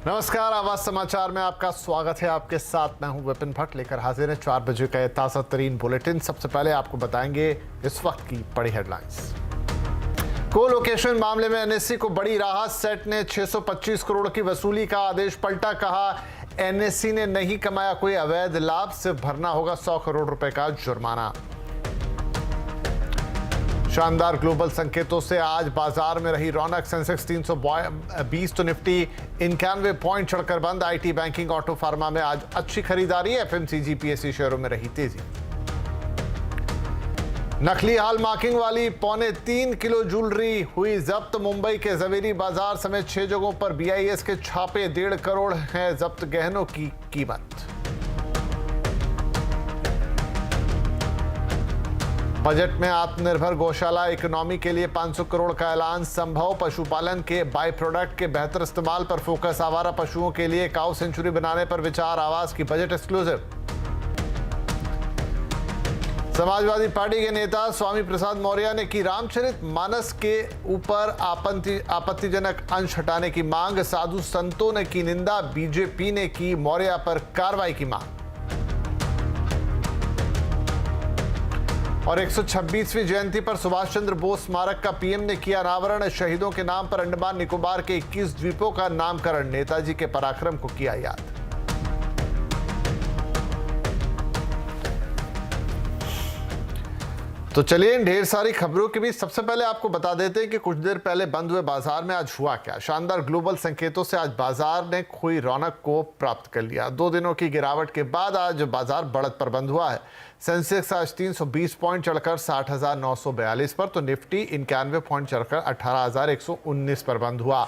नमस्कार, आवाज समाचार में आपका स्वागत है। आपके साथ मैं हूं विपिन भट्ट, लेकर हाजिर है 4 बजे का ये ताज़ा तरीन बुलेटिन। सबसे पहले आपको बताएंगे इस वक्त की बड़ी हेडलाइंस। को लोकेशन मामले में एनएससी को बड़ी राहत। सेट ने 625 करोड़ की वसूली का आदेश पलटा। कहा एनएससी ने नहीं कमाया कोई अवैध लाभ, सिर्फ भरना होगा 100 करोड़ रुपए का जुर्माना। शानदार ग्लोबल संकेतों से आज बाजार में रही रौनक। सेंसेक्स 320 तो निफ्टी 91 पॉइंट चढ़कर बंद। आईटी, बैंकिंग, ऑटो, फार्मा में आज अच्छी खरीदारी। एफएमसीजी, पीएसयू शेयरों में रही तेजी। नकली हॉल मार्किंग वाली 3.25 किलो ज्वेलरी हुई जब्त। मुंबई के जवेरी बाजार समेत 6 जगहों पर बीआईएस के छापे। 1.5 करोड़ है जब्त गहनों की कीमत। बजट में आत्मनिर्भर गौशाला इकोनॉमी के लिए 500 करोड़ का ऐलान संभव। पशुपालन के बाई प्रोडक्ट के बेहतर इस्तेमाल पर फोकस। आवारा पशुओं के लिए काऊ सेंचुरी बनाने पर विचार। आवास की बजट एक्सक्लूसिव। समाजवादी पार्टी के नेता स्वामी प्रसाद मौर्य ने की रामचरित मानस के ऊपर आपत्तिजनक अंश हटाने की मांग। साधु संतों ने की निंदा। बीजेपी ने की मौर्य पर कार्रवाई की मांग। और 126वीं जयंती पर सुभाष चंद्र बोस स्मारक का पीएम ने किया अनावरण। शहीदों के नाम पर अंडमान निकोबार के 21 द्वीपों का नामकरण। नेताजी के पराक्रम को किया याद। तो चलिए इन ढेर सारी खबरों के बीच सबसे पहले आपको बता देते हैं कि कुछ देर पहले बंद हुए बाजार में आज हुआ क्या। शानदार ग्लोबल संकेतों से आज बाजार ने खोई रौनक को प्राप्त कर लिया। 2 दिनों की गिरावट के बाद आज बाजार बढ़त पर बंद हुआ है। सेंसेक्स आज 320 पॉइंट चढ़कर 60,942 पर, तो निफ्टी 91 पॉइंट चढ़कर 18,119 पर बंद हुआ।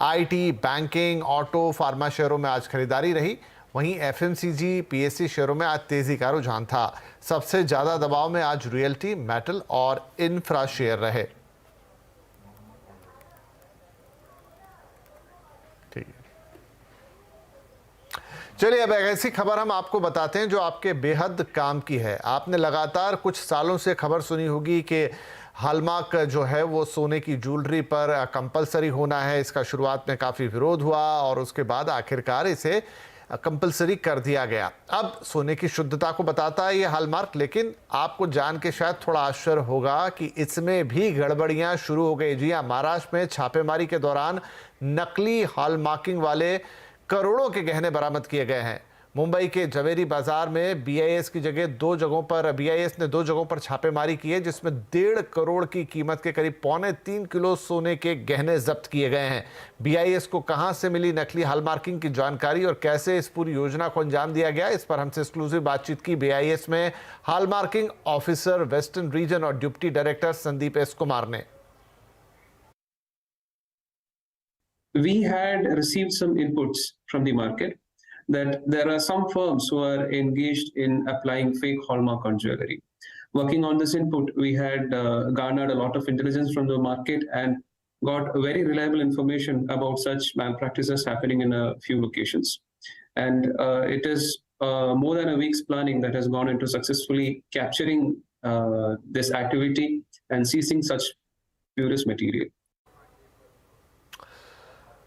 आईटी, बैंकिंग, ऑटो, फार्मा शेयरों में आज खरीदारी रही। वहीं एफएमसीजी, पीएसयू शेयरों में आज तेजी का रुझान था। सबसे ज्यादा दबाव में आज रियल्टी, मेटल और इंफ्रा शेयर रहे। ठीक है, चलिए अब एक ऐसी खबर हम आपको बताते हैं जो आपके बेहद काम की है। आपने लगातार कुछ सालों से खबर सुनी होगी कि हॉलमार्क जो है वो सोने की ज्वेलरी पर कंपलसरी होना है। इसका शुरुआत में काफ़ी विरोध हुआ और उसके बाद आखिरकार इसे कंपलसरी कर दिया गया। अब सोने की शुद्धता को बताता है ये हॉलमार्क, लेकिन आपको जान के शायद थोड़ा आश्चर्य होगा कि इसमें भी गड़बड़ियां शुरू हो गई। जी हाँ, महाराष्ट्र में छापेमारी के दौरान नकली हॉलमार्किंग वाले करोड़ों के गहने बरामद किए गए हैं। मुंबई के जवेरी बाजार में बीआईएस की जगह 2 जगहों पर बीआईएस ने 2 जगहों पर छापेमारी की है, जिसमें 1.5 करोड़ की कीमत के करीब 3.25 किलो सोने के गहने जब्त किए गए हैं। बीआईएस को कहां से मिली नकली हॉलमार्किंग की जानकारी और कैसे इस पूरी योजना को अंजाम दिया गया, इस पर हमसे एक्सक्लूसिव बातचीत की बीआईएस में हॉलमार्किंग ऑफिसर वेस्टर्न रीजन और deputy director Sandeep S Kumar ने। We had received some inputs from the market that there are some firms who are engaged in applying fake hallmark on jewelry. Working on this input, we had garnered a lot of intelligence from the market and got very reliable information about such malpractices happening in a few locations. And it is more than a week's planning that has gone into successfully capturing this activity and seizing such spurious material.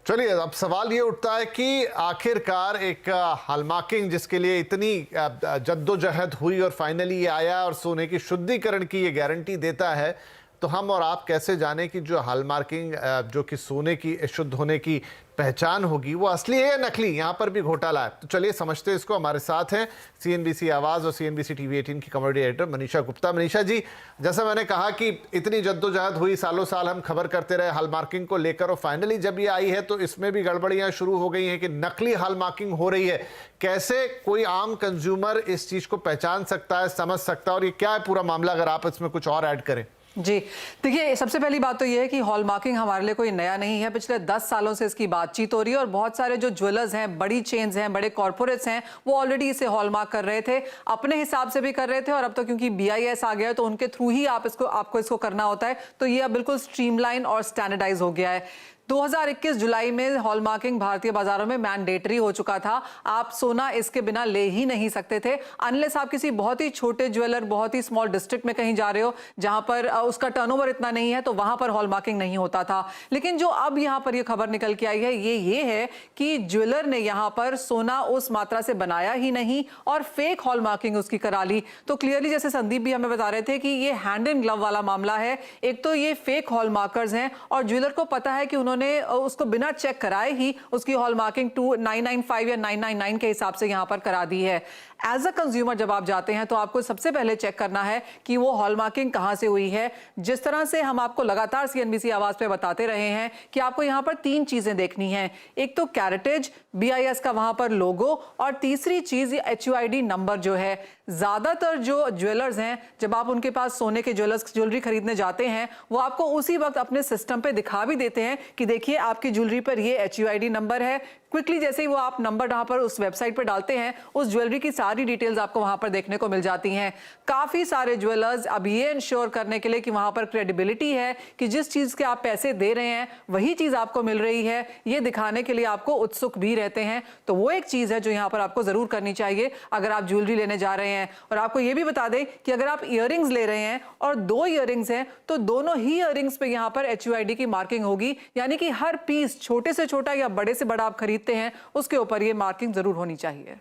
चलिए अब सवाल ये उठता है कि आखिरकार एक hallmarking जिसके लिए इतनी जद्दोजहद हुई और फाइनली ये आया और सोने की शुद्धिकरण की ये गारंटी देता है, तो हम और आप कैसे जाने कि जो हॉलमार्किंग जो कि सोने की शुद्ध होने की पहचान होगी वो असली है या नकली। यहाँ पर भी घोटाला है। तो चलिए समझते हैं इसको। हमारे साथ हैं सीएनबीसी आवाज़ और सीएनबीसी टीवी 18 की कॉमेडी एडिटर मनीषा गुप्ता। मनीषा जी, जैसा मैंने कहा कि इतनी जद्दोजहद हुई, सालों साल हम खबर करते रहे हॉलमार्किंग को लेकर, और फाइनली जब ये आई है तो इसमें भी गड़बड़ियाँ शुरू हो गई हैं कि नकली हॉलमार्किंग हो रही है। कैसे कोई आम कंज्यूमर इस चीज़ को पहचान सकता है, समझ सकता है, और ये क्या है पूरा मामला, अगर आप इसमें कुछ और ऐड करें। जी देखिए, सबसे पहली बात तो ये है कि हॉलमार्किंग हमारे लिए कोई नया नहीं है। पिछले 10 सालों से इसकी बातचीत हो रही है और बहुत सारे जो ज्वेलर्स हैं, बड़ी चेन्स हैं, बड़े कॉर्पोरेट्स हैं, वो ऑलरेडी इसे हॉलमार्क कर रहे थे, अपने हिसाब से भी कर रहे थे। और अब तो क्योंकि बीआईएस आ गया है तो उनके थ्रू ही आपको इसको करना होता है, तो ये अब बिल्कुल स्ट्रीमलाइन और स्टैंडर्डाइज हो गया है। 2021 जुलाई में हॉलमार्किंग भारतीय बाजारों में मैंडेटरी हो चुका था। आप सोना इसके बिना ले ही नहीं सकते थे, अनलेस आप किसी बहुत ही छोटे ज्वेलर, बहुत ही स्मॉल डिस्ट्रिक्ट में कहीं जा रहे हो जहां पर उसका टर्नओवर इतना नहीं है, तो वहां पर हॉलमार्किंग नहीं होता था। लेकिन जो अब यहां पर ये खबर निकल के आई है ये है कि ज्वेलर ने यहां पर सोना उस मात्रा से बनाया ही नहीं और फेक हॉलमार्किंग उसकी करा ली। तो क्लियरली जैसे संदीप भी हमें बता रहे थे कि ये हैंड इन ग्लव वाला मामला है। एक तो ये फेक हॉलमार्कर्स हैं और ज्वेलर को पता है कि उन्होंने उसको बिना चेक कराए ही उसकी हॉलमार्किंग 995 या 999 के हिसाब से यहां पर करा दी है। एज अ कंज्यूमर जब आप जाते हैं तो आपको सबसे पहले चेक करना है कि वो हॉलमार्किंग कहां से हुई है। जिस तरह से हम आपको लगातार CNBC आवाज पे बताते रहे हैं कि आपको यहां पर 3 चीजें देखनी हैं, एक तो कैरेटेज, BIS का वहां पर लोगो, और तीसरी चीज HUID नंबर जो है। ज्यादातर जो ज्वेलर्स हैं, जब आप उनके पास सोने के ज्वेलरी खरीदने जाते हैं, वो आपको उसी वक्त अपने सिस्टम पे दिखा भी देते हैं कि देखिए आपकी ज्वेलरी पर ये HUID नंबर है। क्विकली जैसे ही वो आप नंबर वहां पर उस वेबसाइट पर डालते हैं, उस ज्वेलरी की सारी डिटेल्स आपको वहां पर देखने को मिल जाती हैं। काफी सारे ज्वेलर्स अब ये इंश्योर करने के लिए कि वहां पर क्रेडिबिलिटी है कि जिस चीज के आप पैसे दे रहे हैं वही चीज आपको मिल रही है, ये दिखाने के लिए आपको उत्सुक भी रहते हैं। तो वो एक चीज है जो यहाँ पर आपको जरूर करनी चाहिए अगर आप ज्वेलरी लेने जा रहे हैं। और आपको ये भी बता दें कि अगर आप इयररिंग्स ले रहे हैं और 2 इयररिंग्स हैं तो दोनों ही इयररिंग्स पे यहाँ पर HUID की मार्किंग होगी, यानी कि हर पीस छोटे से छोटा या बड़े से बड़ा आप खरीदते हैं उसके ऊपर ये मार्किंग जरूर होनी चाहिए।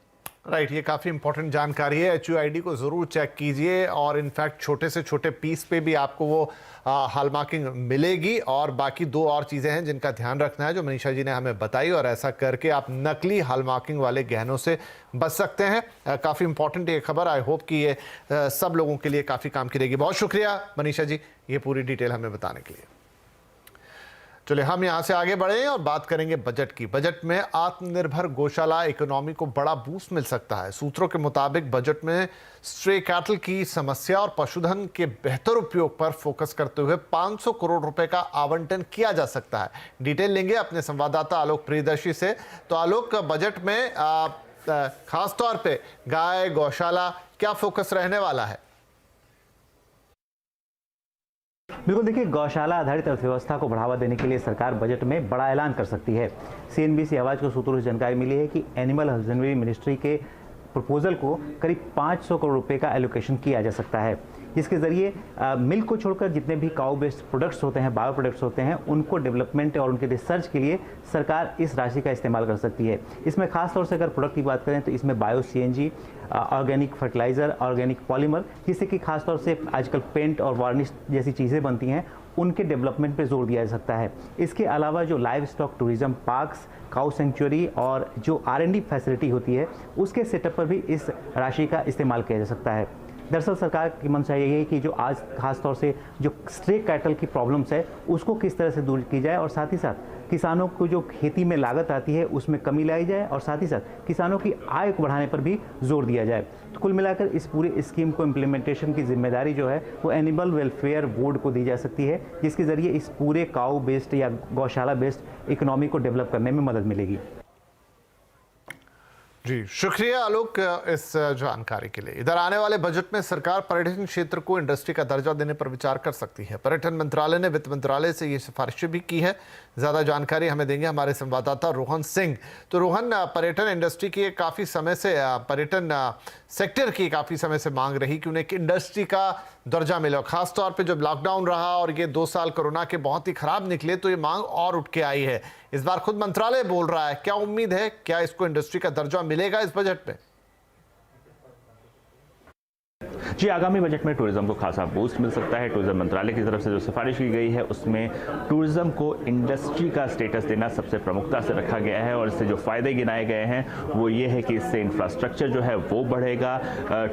राइट, ये काफ़ी इंपॉर्टेंट जानकारी है। HUID को ज़रूर चेक कीजिए और इनफैक्ट छोटे से छोटे पीस पे भी आपको वो हॉलमार्किंग मिलेगी। और बाकी 2 और चीज़ें हैं जिनका ध्यान रखना है जो मनीषा जी ने हमें बताई, और ऐसा करके आप नकली हॉलमार्किंग वाले गहनों से बच सकते हैं। काफ़ी इंपॉर्टेंट ये खबर, आई होप कि ये सब लोगों के लिए काफ़ी काम की रहेगी। बहुत शुक्रिया मनीषा जी ये पूरी डिटेल हमें बताने के लिए। चलिए हम यहाँ से आगे बढ़े और बात करेंगे बजट की। बजट में आत्मनिर्भर गौशाला इकोनॉमी को बड़ा बूस्ट मिल सकता है। सूत्रों के मुताबिक बजट में स्ट्रे कैटल की समस्या और पशुधन के बेहतर उपयोग पर फोकस करते हुए 500 करोड़ रुपए का आवंटन किया जा सकता है। डिटेल लेंगे अपने संवाददाता आलोक प्रियदर्शी से। तो आलोक, बजट में खास तौर पे गाय गौशाला क्या फोकस रहने वाला है? बिल्कुल, देखिए गौशाला आधारित अर्थव्यवस्था को बढ़ावा देने के लिए सरकार बजट में बड़ा ऐलान कर सकती है। CNBC आवाज को सूत्रों से जानकारी मिली है कि एनिमल हस्बेंड्री मिनिस्ट्री के प्रपोजल को करीब 500 करोड़ रुपए का एलोकेशन किया जा सकता है, जिसके जरिए मिल्क को छोड़कर जितने भी काउ बेस्ड प्रोडक्ट्स होते हैं, बायो प्रोडक्ट्स होते हैं, उनको डेवलपमेंट और उनके रिसर्च के लिए सरकार इस राशि का इस्तेमाल कर सकती है। इसमें खासतौर से अगर प्रोडक्ट की बात करें तो इसमें bio CNG, organic fertiliser, organic polymer, जिससे कि खासतौर से आजकल पेंट और वार्निश जैसी चीज़ें बनती हैं, उनके डेवलपमेंट पे जोर दिया जा सकता है। इसके अलावा जो livestock tourism parks, cow sanctuary और जो R&D फैसिलिटी होती है, उसके सेटअप पर भी इस राशि का इस्तेमाल किया जा सकता है। दरअसल सरकार की मंशा यही है कि जो आज खास तौर से जो स्ट्रे कैटल की प्रॉब्लम्स है उसको किस तरह से दूर की जाए और साथ ही साथ किसानों को जो खेती में लागत आती है उसमें कमी लाई जाए और साथ ही साथ किसानों की आय को बढ़ाने पर भी जोर दिया जाए। तो कुल मिलाकर इस पूरे स्कीम को इम्प्लीमेंटेशन की जिम्मेदारी जो है वो एनिमल वेलफेयर बोर्ड को दी जा सकती है, जिसके ज़रिए इस पूरे काउ बेस्ड या गौशाला बेस्ड इकोनॉमी को डेवलप करने में मदद मिलेगी। जी शुक्रिया आलोक इस जानकारी के लिए। इधर आने वाले बजट में सरकार पर्यटन क्षेत्र को इंडस्ट्री का दर्जा देने पर विचार कर सकती है। पर्यटन मंत्रालय ने वित्त मंत्रालय से ये सिफारिशें भी की है। ज़्यादा जानकारी हमें देंगे हमारे संवाददाता रोहन सिंह। तो रोहन, पर्यटन इंडस्ट्री की काफ़ी समय से पर्यटन सेक्टर की काफ़ी समय से मांग रही कि उन्हें एक इंडस्ट्री का दर्जा मिले। खास तौर पे जब लॉकडाउन रहा और ये 2 साल कोरोना के बहुत ही खराब निकले तो ये मांग और उठ के आई है। इस बार खुद मंत्रालय बोल रहा है, क्या उम्मीद है, क्या इसको इंडस्ट्री का दर्जा मिलेगा इस बजट में? जी, आगामी बजट में टूरिज्म को खासा बूस्ट मिल सकता है। टूरिज्म मंत्रालय की तरफ से जो सिफारिश की गई है उसमें टूरिज्म को इंडस्ट्री का स्टेटस देना सबसे प्रमुखता से रखा गया है और इससे जो फायदे गिनाए गए हैं वो ये है कि इससे इंफ्रास्ट्रक्चर जो है वो बढ़ेगा,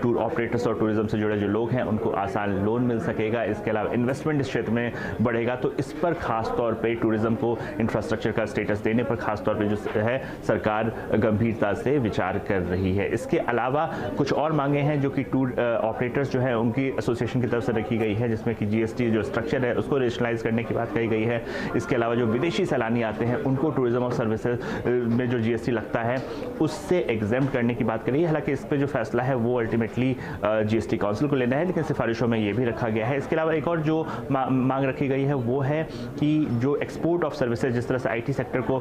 टूर ऑपरेटर्स और टूरिज्म से जुड़े जो लोग हैं उनको आसान लोन मिल सकेगा, इसके अलावा इन्वेस्टमेंट इस क्षेत्र में बढ़ेगा। तो इस पर खास तौर पर टूरिज्म को इंफ्रास्ट्रक्चर का स्टेटस देने पर खास तौर पर जो है सरकार गंभीरता से विचार कर रही है। इसके अलावा कुछ और मांगे हैं जो कि टूर ऑपरेटर एक्सपोर्टर्स जो है उनकी एसोसिएशन की तरफ से रखी गई है, जिसमें कि जीएसटी जो स्ट्रक्चर है उसको रेशनलाइज करने की बात कही गई है। इसके अलावा जो विदेशी सैलानी आते हैं उनको टूरिज्म और सर्विसेज में जो जीएसटी लगता है उससे एग्जेम्प्ट करने की बात करी है। हालांकि इस पर जो फैसला है वो अल्टीमेटली जीएसटी काउंसिल को लेना है, लेकिन सिफारिशों में ये भी रखा गया है। इसके अलावा एक और जो मांग रखी गई है वो है कि जो एक्सपोर्ट ऑफ सर्विसेज, जिस तरह से आईटी सेक्टर को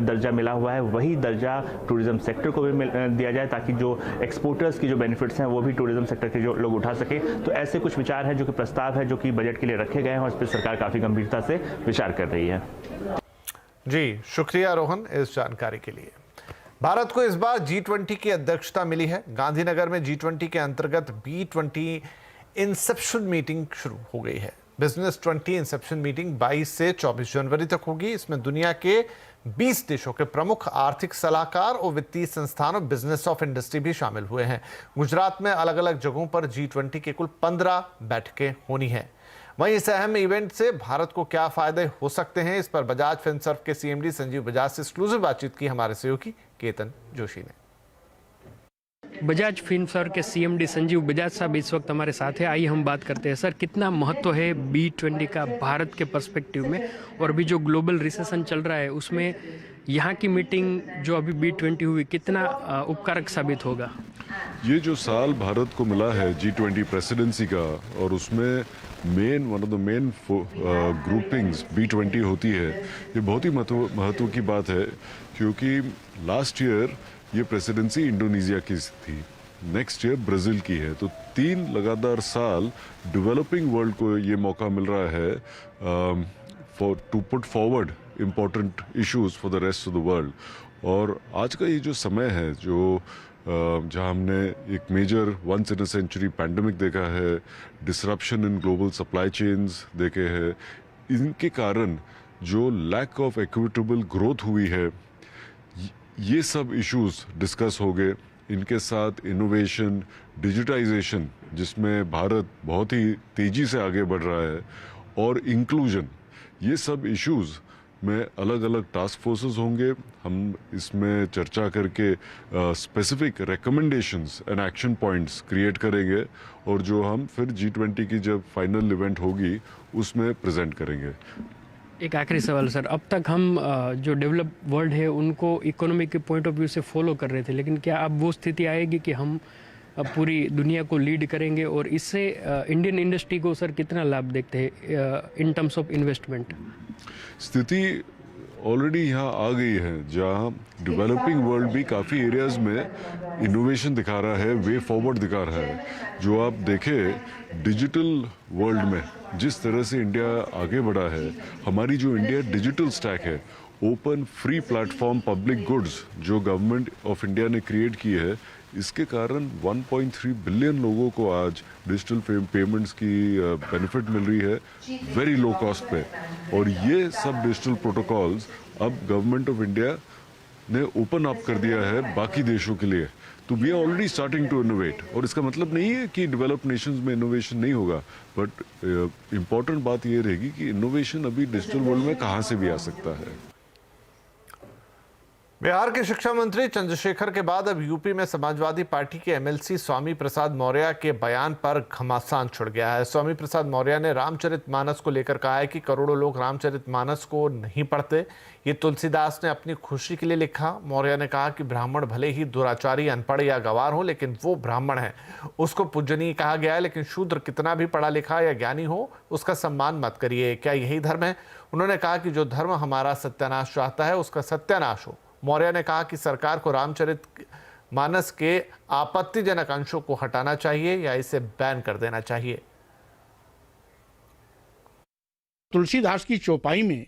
दर्जा मिला हुआ है, वही दर्जा टूरिज्म सेक्टर को भी दिया जाए, ताकि जो एक्सपोर्टर्स की जो बेनिफिट्स हैं वो भी टूरिज्म सेक्टर के जो लोग उठा सके। तो ऐसे कुछ विचार है, जो कि प्रस्ताव है, जो कि बजट के लिए रखे गए हैं और इस पर सरकार काफी गंभीरता से विचार कर रही है। जी, शुक्रिया रोहन इस जानकारी के लिए। भारत को इस बार G20 की अध्यक्षता मिली है। गांधीनगर में G20 के अंतर्गत B20 इंसेप्शन मीटिंग शुरू हो गई है। बिजनेस 20 इंसेप्शन मीटिंग 22 से 24 जनवरी तक होगी। इसमें दुनिया के 20 देशों के प्रमुख आर्थिक सलाहकार और वित्तीय संस्थान और बिजनेस ऑफ इंडस्ट्री भी शामिल हुए हैं। गुजरात में अलग अलग जगहों पर G20 के कुल 15 बैठकें होनी हैं। वहीं इस अहम इवेंट से भारत को क्या फायदे हो सकते हैं, इस पर बजाज फिनसर्व के सीएमडी संजीव बजाज से एक्सक्लूसिव बातचीत की हमारे सहयोगी केतन जोशी ने। बजाज फिनसर्व के सीएमडी संजीव बजाज साहब इस वक्त हमारे साथ है। आइए हम बात करते हैं। सर, कितना महत्व है B20 का भारत के पर्सपेक्टिव में, और अभी जो ग्लोबल रिसेशन चल रहा है उसमें यहाँ की मीटिंग जो अभी B20 हुई कितना उपकारक साबित होगा? ये जो साल भारत को मिला है G20 प्रेसिडेंसी का, और उसमें one of the main groupings B20 होती है, ये बहुत ही महत्व की बात है, क्योंकि लास्ट ईयर ये प्रेसिडेंसी इंडोनेशिया की थी, नेक्स्ट ईयर ब्राज़ील की है। तो 3 लगातार साल डेवलपिंग वर्ल्ड को ये मौका मिल रहा है to put forward important issues for the rest of the world. और आज का ये जो समय है, जो जहाँ हमने एक major once in a century pandemic देखा है, disruption in global supply chains देखे हैं, इनके कारण जो लैक ऑफ इक्विटेबल ग्रोथ हुई है, ये सब इश्यूज डिस्कस हो गए। इनके साथ इनोवेशन, डिजिटाइजेशन, जिसमें भारत बहुत ही तेज़ी से आगे बढ़ रहा है, और इंक्लूजन, ये सब इश्यूज में अलग अलग टास्क फोर्सेस होंगे। हम इसमें चर्चा करके specific recommendations and action points create करेंगे, और जो हम फिर G20 की जब फाइनल इवेंट होगी उसमें प्रेजेंट करेंगे। एक आखिरी सवाल सर, अब तक हम जो डेवलप वर्ल्ड है उनको इकोनॉमी के पॉइंट ऑफ व्यू से फॉलो कर रहे थे, लेकिन क्या अब वो स्थिति आएगी कि हम पूरी दुनिया को लीड करेंगे, और इससे इंडियन इंडस्ट्री को सर कितना लाभ देखते हैं इन टर्म्स ऑफ इन्वेस्टमेंट? स्थिति ऑलरेडी यहाँ आ गई है, जहाँ डेवलपिंग वर्ल्ड भी काफ़ी एरियाज में इनोवेशन दिखा रहा है, वे फॉरवर्ड दिखा रहा है। जो आप देखें डिजिटल वर्ल्ड में जिस तरह से इंडिया आगे बढ़ा है, हमारी जो इंडिया डिजिटल स्टैक है, open free platform public goods जो गवर्नमेंट ऑफ इंडिया ने क्रिएट की है, इसके कारण 1.3 बिलियन लोगों को आज डिजिटल पेमेंट्स की बेनिफिट मिल रही है वेरी लो कॉस्ट पे। और ये सब डिजिटल प्रोटोकॉल्स अब गवर्नमेंट ऑफ इंडिया ने ओपन अप कर दिया है बाकी देशों के लिए। तो we are already starting to innovate, और इसका मतलब नहीं है कि डेवलप्ड नेशंस में इनोवेशन नहीं होगा, बट इम्पॉर्टेंट बात ये रहेगी कि इनोवेशन अभी डिजिटल वर्ल्ड में कहाँ से भी आ सकता है। बिहार के शिक्षा मंत्री चंद्रशेखर के बाद अब यूपी में समाजवादी पार्टी के एमएलसी स्वामी प्रसाद मौर्य के बयान पर घमासान छिड़ गया है। स्वामी प्रसाद मौर्य ने रामचरितमानस को लेकर कहा है कि करोड़ों लोग रामचरितमानस को नहीं पढ़ते, ये तुलसीदास ने अपनी खुशी के लिए लिखा। मौर्य ने कहा कि ब्राह्मण भले ही दुराचारी, अनपढ़ या गंवार हो, लेकिन वो ब्राह्मण है, उसको पूजनीय कहा गया है, लेकिन शूद्र कितना भी पढ़ा लिखा या ज्ञानी हो उसका सम्मान मत करिए। क्या यही धर्म है? उन्होंने कहा कि जो धर्म हमारा सत्यानाश चाहता है उसका सत्यानाश हो। मौर्य ने कहा कि सरकार को रामचरितमानस के आपत्तिजनक अंशों को हटाना चाहिए या इसे बैन कर देना चाहिए। तुलसीदास की चौपाई में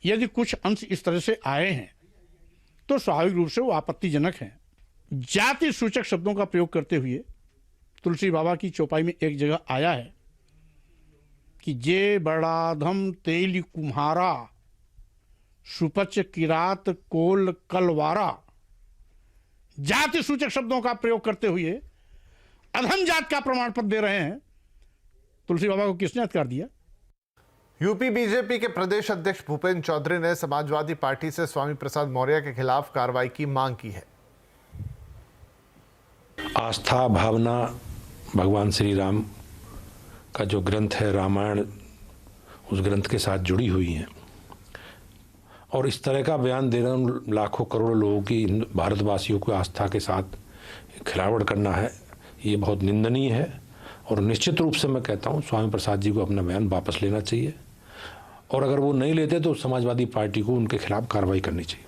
यदि कुछ अंश इस तरह से आए हैं तो स्वाभाविक रूप से वो आपत्तिजनक हैं। जाति सूचक शब्दों का प्रयोग करते हुए तुलसी बाबा की चौपाई में एक जगह आया है कि जे बड़ा धम तेल कुम्हारा, सुपच किरात कोल कलवारा। जाति सूचक शब्दों का प्रयोग करते हुए अधम जात का प्रमाण पत्र दे रहे हैं। तुलसी बाबा को किसने अधिकार दिया? यूपी बीजेपी के प्रदेश अध्यक्ष भूपेंद्र चौधरी ने समाजवादी पार्टी से स्वामी प्रसाद मौर्य के खिलाफ कार्रवाई की मांग की है। आस्था भावना भगवान श्री राम का जो ग्रंथ है रामायण, उस ग्रंथ के साथ जुड़ी हुई हैं। और इस तरह का बयान देना लाखों करोड़ों लोगों की, भारतवासियों को आस्था के साथ खिलावड़ करना है, ये बहुत निंदनीय है। और निश्चित रूप से मैं कहता हूँ स्वामी प्रसाद जी को अपना बयान वापस लेना चाहिए, और अगर वो नहीं लेते तो समाजवादी पार्टी को उनके खिलाफ कार्रवाई करनी चाहिए।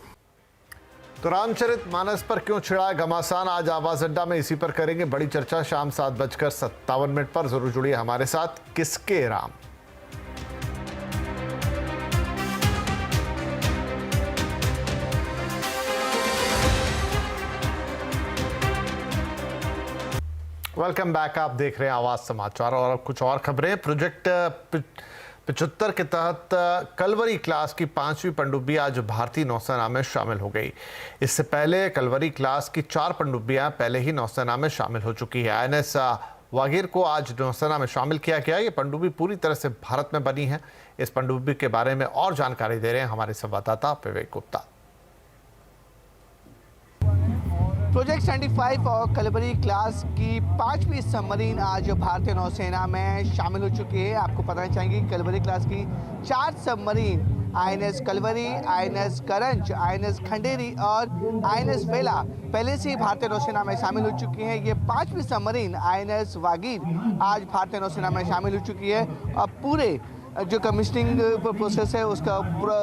तो रामचरितमानस पर क्यों छिड़ा घमासान, आज आवाज अड्डा में इसी पर करेंगे बड़ी चर्चा। शाम 7:57 पर जरूर जुड़िए हमारे साथ। किसके राम? वेलकम बैक, आप देख रहे हैं आवाज समाचार। और अब कुछ और खबरें। प्रोजेक्ट 75 के तहत कलवरी क्लास की 5वीं पनडुब्बी आज भारतीय नौसेना में शामिल हो गई। इससे पहले कलवरी क्लास की 4 पनडुब्बियां पहले ही नौसेना में शामिल हो चुकी है। INS वागीर को आज नौसेना में शामिल किया गया। ये पनडुब्बी पूरी तरह से भारत में बनी है। इस पनडुब्बी के बारे में और जानकारी दे रहे हैं हमारे संवाददाता विवेक गुप्ता। प्रोजेक्ट 75 और कलवरी क्लास की 5वीं सबमरीन आज भारतीय नौसेना में शामिल हो चुकी है। आपको पता चाहिए कि कलवरी क्लास की 4 सबमरीन INS कलवरी, INS करंज, INS खंडेरी और INS वेला पहले से ही भारतीय नौसेना में शामिल हो चुकी हैं। ये 5वीं सबमरीन INS वागीर आज भारतीय नौसेना में शामिल हो चुकी है। अब पूरे जो कमीशनिंग प्रोसेस है उसका पूरा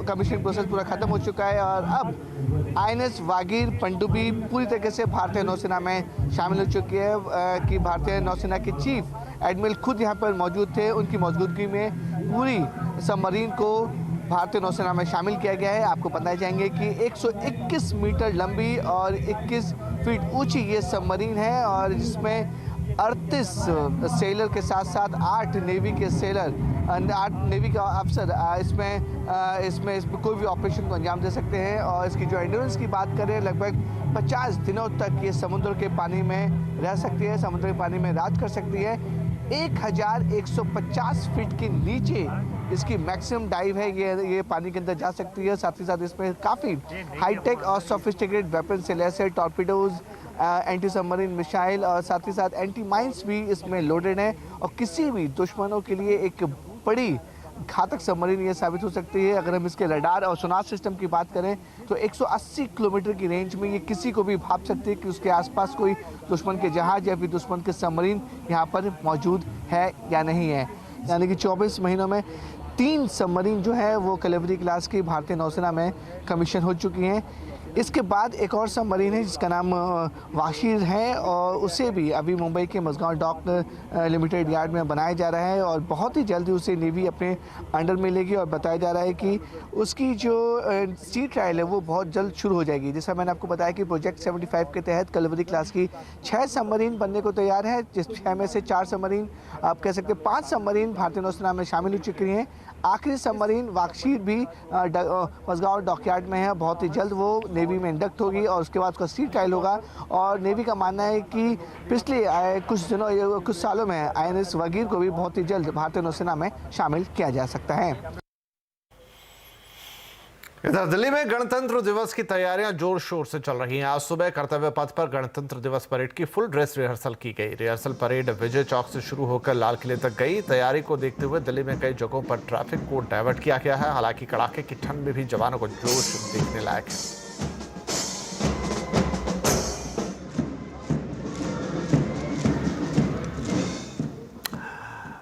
कमीशनिंग प्रोसेस पूरा खत्म हो चुका है और अब INS वागीर पनडुब्बी पूरी तरीके से भारतीय नौसेना में शामिल हो चुकी है। कि भारतीय नौसेना के चीफ एडमिरल खुद यहाँ पर मौजूद थे। उनकी मौजूदगी में पूरी सबमरीन को भारतीय नौसेना में शामिल किया गया है। आपको बताया जाएंगे कि 121 मीटर लंबी और 21 फीट ऊंची ये सबमरीन है और जिसमें 38 सेलर के साथ साथ 8 नेवी के सेलर, 8 नेवी का अफसर इसमें कोई भी ऑपरेशन को अंजाम दे सकते हैं। और इसकी जो एंड्योरेंस की बात करें, लगभग 50 दिनों तक ये समुद्र के पानी में रह सकती है, समुद्र के पानी में राज कर सकती है। 1150 फीट के नीचे इसकी मैक्सिमम डाइव है, ये पानी के अंदर जा सकती है। साथ ही साथ इसमें काफ़ी हाईटेक और सोफिस्टिकेटेड वेपन से लैस है, टॉर्पीडोज, एंटी सबमरीन मिसाइल और साथ ही साथ एंटी माइंस भी इसमें लोडेड हैं और किसी भी दुश्मनों के लिए एक बड़ी घातक सबमरीन ये साबित हो सकती है। अगर हम इसके रडार और सोनार सिस्टम की बात करें तो 180 किलोमीटर की रेंज में ये किसी को भी भाप सकती है कि उसके आसपास कोई दुश्मन के जहाज या फिर दुश्मन के सबमरीन यहाँ पर मौजूद है या नहीं है। यानी कि 24 महीनों में 3 सबमरीन जो है वो कलवरी क्लास की भारतीय नौसेना में कमीशन हो चुकी हैं। इसके बाद एक और सबमरीन है जिसका नाम वाशीर है और उसे भी अभी मुंबई के मझगांव डॉक लिमिटेड यार्ड में बनाया जा रहा है और बहुत ही जल्दी उसे नेवी अपने अंडर में लेगी और बताया जा रहा है कि उसकी जो सी ट्रायल है वो बहुत जल्द शुरू हो जाएगी। जैसा मैंने आपको बताया कि प्रोजेक्ट 75 के तहत कलवरी क्लास की 6 सबमरीन बनने को तैयार है, जिस 6 में से 4 सबमरीन आप कह सकते हैं 5 सबमरीन भारतीय नौसेना में शामिल हो चुकी हैं। आखिरी सबमरीन वाक्षीर भी मझगांव डॉकयार्ड में है, बहुत ही जल्द वो नेवी में इंडक्ट होगी और उसके बाद उसका सी ट्रायल होगा। और नेवी का मानना है कि पिछले कुछ सालों में INS वागीर को भी बहुत ही जल्द भारतीय नौसेना में शामिल किया जा सकता है। इधर दिल्ली में गणतंत्र दिवस की तैयारियां जोर शोर से चल रही हैं। आज सुबह कर्तव्य पथ पर गणतंत्र दिवस परेड की फुल ड्रेस रिहर्सल की गई। रिहर्सल परेड विजय चौक से शुरू होकर लाल किले तक गई। तैयारी को देखते हुए दिल्ली में कई जगहों पर ट्रैफिक को डायवर्ट किया गया है। हालांकि कड़ाके की ठंड में भी जवानों को जोश देखने लायक है।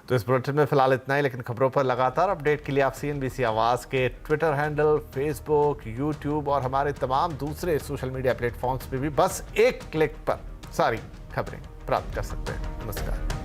तो इस बुलेटिन में फिलहाल इतना ही, लेकिन खबरों पर लगातार अपडेट के लिए आप CNBC आवाज़ के ट्विटर हैंडल, फेसबुक, यूट्यूब और हमारे तमाम दूसरे सोशल मीडिया प्लेटफॉर्म्स पे भी बस एक क्लिक पर सारी खबरें प्राप्त कर सकते हैं। नमस्कार।